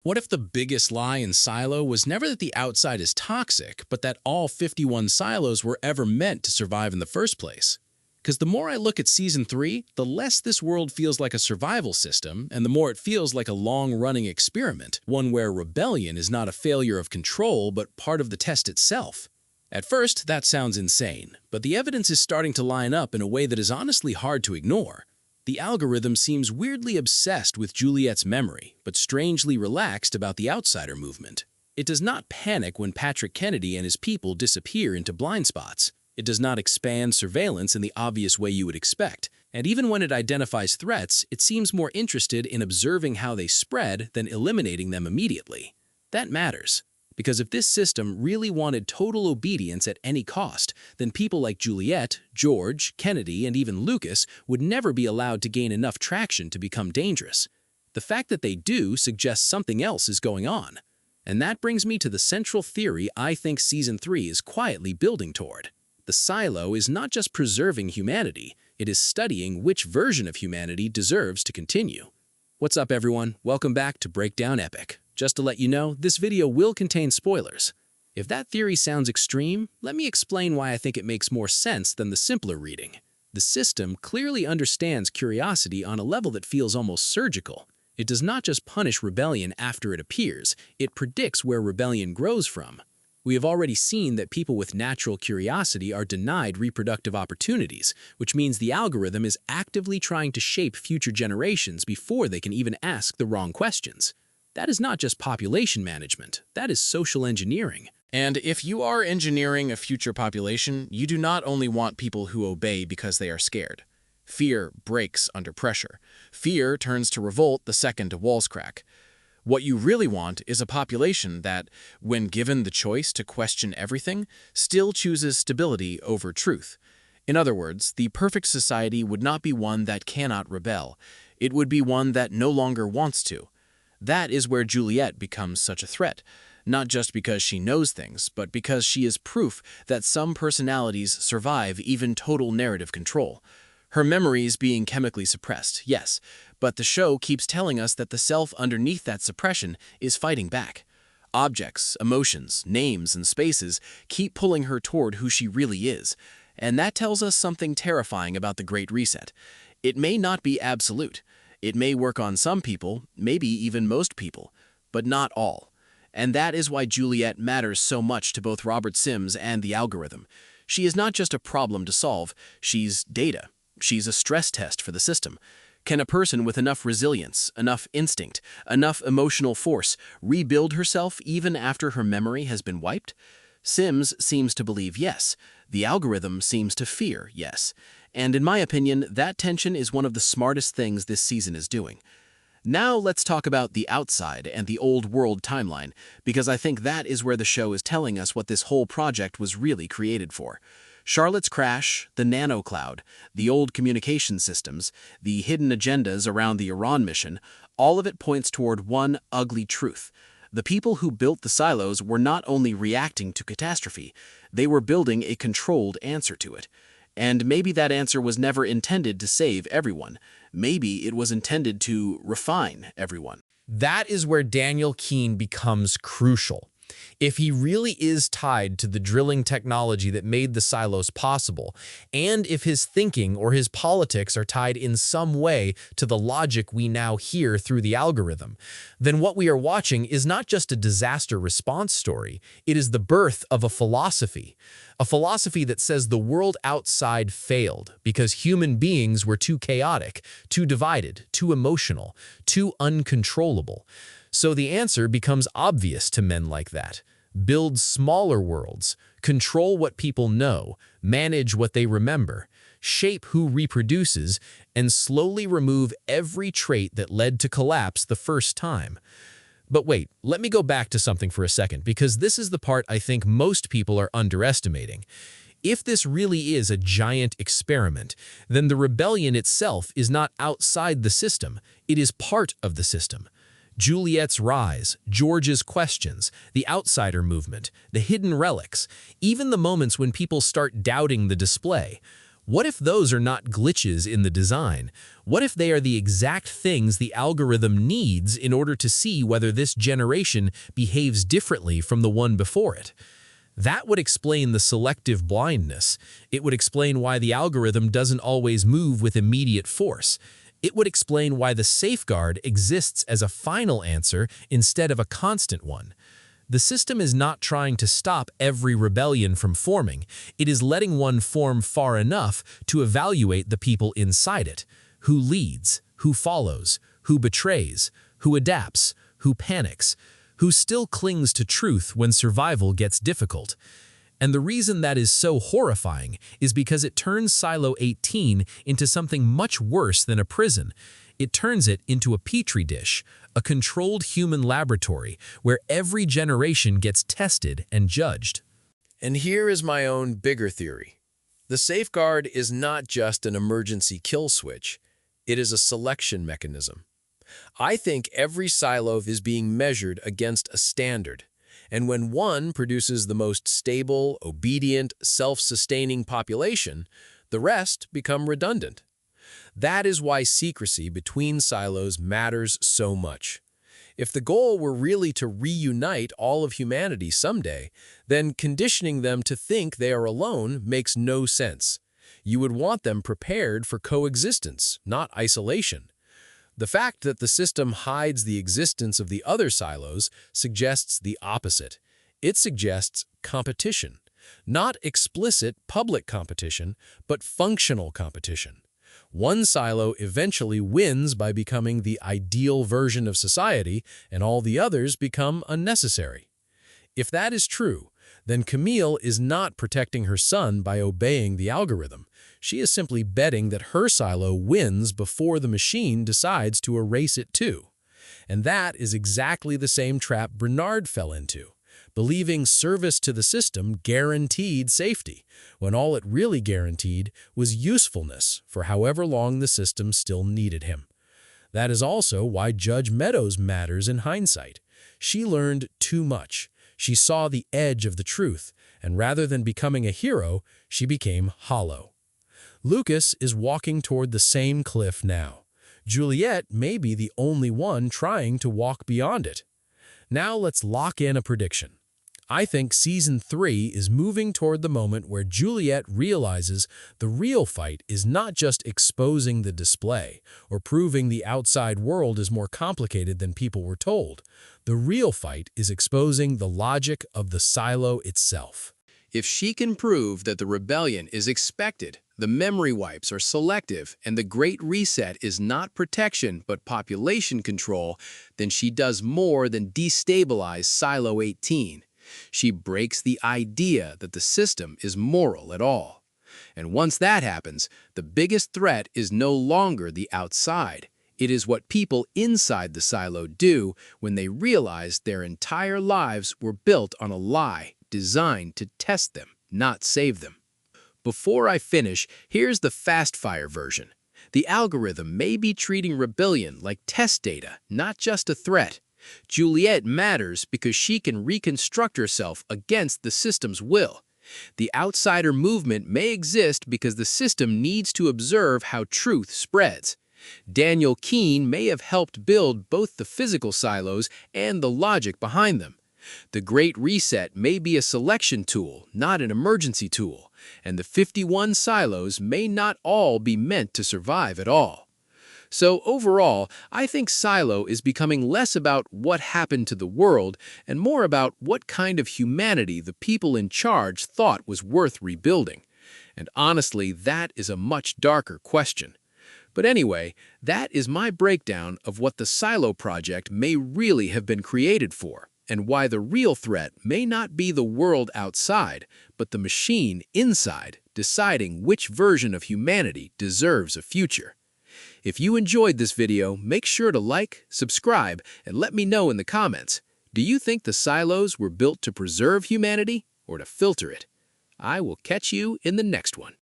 What if the biggest lie in Silo was never that the outside is toxic, but that all 51 silos were ever meant to survive in the first place? Because the more I look at Season 3, the less this world feels like a survival system, and the more it feels like a long-running experiment, one where rebellion is not a failure of control, but part of the test itself. At first, that sounds insane, but the evidence is starting to line up in a way that is honestly hard to ignore. The algorithm seems weirdly obsessed with Juliette's memory, but strangely relaxed about the outsider movement. It does not panic when Patrick Kennedy and his people disappear into blind spots. It does not expand surveillance in the obvious way you would expect. And even when it identifies threats, it seems more interested in observing how they spread than eliminating them immediately. That matters. Because if this system really wanted total obedience at any cost, then people like Juliette, George, Kennedy, and even Lucas would never be allowed to gain enough traction to become dangerous. The fact that they do suggests something else is going on. And that brings me to the central theory I think Season 3 is quietly building toward. The silo is not just preserving humanity, it is studying which version of humanity deserves to continue. What's up, everyone? Welcome back to Breakdown Epic. Just to let you know, this video will contain spoilers. If that theory sounds extreme, let me explain why I think it makes more sense than the simpler reading. The system clearly understands curiosity on a level that feels almost surgical. It does not just punish rebellion after it appears, it predicts where rebellion grows from. We have already seen that people with natural curiosity are denied reproductive opportunities, which means the algorithm is actively trying to shape future generations before they can even ask the wrong questions. That is not just population management, that is social engineering. And if you are engineering a future population, you do not only want people who obey because they are scared. Fear breaks under pressure. Fear turns to revolt the second walls crack. What you really want is a population that, when given the choice to question everything, still chooses stability over truth. In other words, the perfect society would not be one that cannot rebel. It would be one that no longer wants to. That is where Juliette becomes such a threat, not just because she knows things, but because she is proof that some personalities survive even total narrative control. Her memories being chemically suppressed, yes, but the show keeps telling us that the self underneath that suppression is fighting back. Objects, emotions, names, and spaces keep pulling her toward who she really is, and that tells us something terrifying about the Great Reset. It may not be absolute. It may work on some people, maybe even most people, but not all. And that is why Juliette matters so much to both Robert Sims and the algorithm. She is not just a problem to solve, she's data. She's a stress test for the system. Can a person with enough resilience, enough instinct, enough emotional force rebuild herself even after her memory has been wiped? Sims seems to believe yes. The algorithm seems to fear yes. And in my opinion, that tension is one of the smartest things this season is doing. Now let's talk about the outside and the old world timeline, because I think that is where the show is telling us what this whole project was really created for. Charlotte's crash, the nanocloud, the old communication systems, the hidden agendas around the Iran mission, all of it points toward one ugly truth. The people who built the silos were not only reacting to catastrophe, they were building a controlled answer to it. And maybe that answer was never intended to save everyone. Maybe it was intended to refine everyone. That is where Daniel Keane becomes crucial. If he really is tied to the drilling technology that made the silos possible, and if his thinking or his politics are tied in some way to the logic we now hear through the algorithm, then what we are watching is not just a disaster response story, it is the birth of a philosophy that says the world outside failed because human beings were too chaotic, too divided, too emotional, too uncontrollable. So the answer becomes obvious to men like that. Build smaller worlds, control what people know, manage what they remember, shape who reproduces, and slowly remove every trait that led to collapse the first time. But wait, let me go back to something for a second, because this is the part I think most people are underestimating. If this really is a giant experiment, then the rebellion itself is not outside the system, it is part of the system. Juliette's rise, George's questions, the outsider movement, the hidden relics, even the moments when people start doubting the display. What if those are not glitches in the design? What if they are the exact things the algorithm needs in order to see whether this generation behaves differently from the one before it? That would explain the selective blindness. It would explain why the algorithm doesn't always move with immediate force. It would explain why the safeguard exists as a final answer instead of a constant one. The system is not trying to stop every rebellion from forming. It is letting one form far enough to evaluate the people inside it. Who leads, who follows, who betrays, who adapts, who panics, who still clings to truth when survival gets difficult. And the reason that is so horrifying is because it turns Silo 18 into something much worse than a prison. It turns it into a petri dish, a controlled human laboratory where every generation gets tested and judged. And here is my own bigger theory. The safeguard is not just an emergency kill switch. It is a selection mechanism. I think every silo is being measured against a standard. And when one produces the most stable, obedient, self-sustaining population, the rest become redundant. That is why secrecy between silos matters so much. If the goal were really to reunite all of humanity someday, then conditioning them to think they are alone makes no sense. You would want them prepared for coexistence, not isolation. The fact that the system hides the existence of the other silos suggests the opposite. It suggests competition. Not explicit public competition, but functional competition. One silo eventually wins by becoming the ideal version of society, and all the others become unnecessary. If that is true, then Camille is not protecting her son by obeying the algorithm. She is simply betting that her silo wins before the machine decides to erase it too. And that is exactly the same trap Bernard fell into, believing service to the system guaranteed safety, when all it really guaranteed was usefulness for however long the system still needed him. That is also why Judge Meadows matters in hindsight. She learned too much. She saw the edge of the truth, and rather than becoming a hero, she became hollow. Lucas is walking toward the same cliff now. Juliette may be the only one trying to walk beyond it. Now let's lock in a prediction. I think Season 3 is moving toward the moment where Juliette realizes the real fight is not just exposing the display or proving the outside world is more complicated than people were told. The real fight is exposing the logic of the silo itself. If she can prove that the rebellion is expected, the memory wipes are selective, and the Great Reset is not protection but population control, then she does more than destabilize Silo 18. She breaks the idea that the system is moral at all. And once that happens, the biggest threat is no longer the outside. It is what people inside the silo do when they realize their entire lives were built on a lie designed to test them, not save them. Before I finish, here's the fast-fire version. The algorithm may be treating rebellion like test data, not just a threat. Juliette matters because she can reconstruct herself against the system's will. The outsider movement may exist because the system needs to observe how truth spreads. Daniel Keane may have helped build both the physical silos and the logic behind them. The Great Reset may be a selection tool, not an emergency tool, and the 51 silos may not all be meant to survive at all. So overall, I think Silo is becoming less about what happened to the world and more about what kind of humanity the people in charge thought was worth rebuilding. And honestly, that is a much darker question. But anyway, that is my breakdown of what the Silo project may really have been created for, and why the real threat may not be the world outside, but the machine inside deciding which version of humanity deserves a future. If you enjoyed this video, make sure to like, subscribe, and let me know in the comments. Do you think the silos were built to preserve humanity or to filter it? I will catch you in the next one.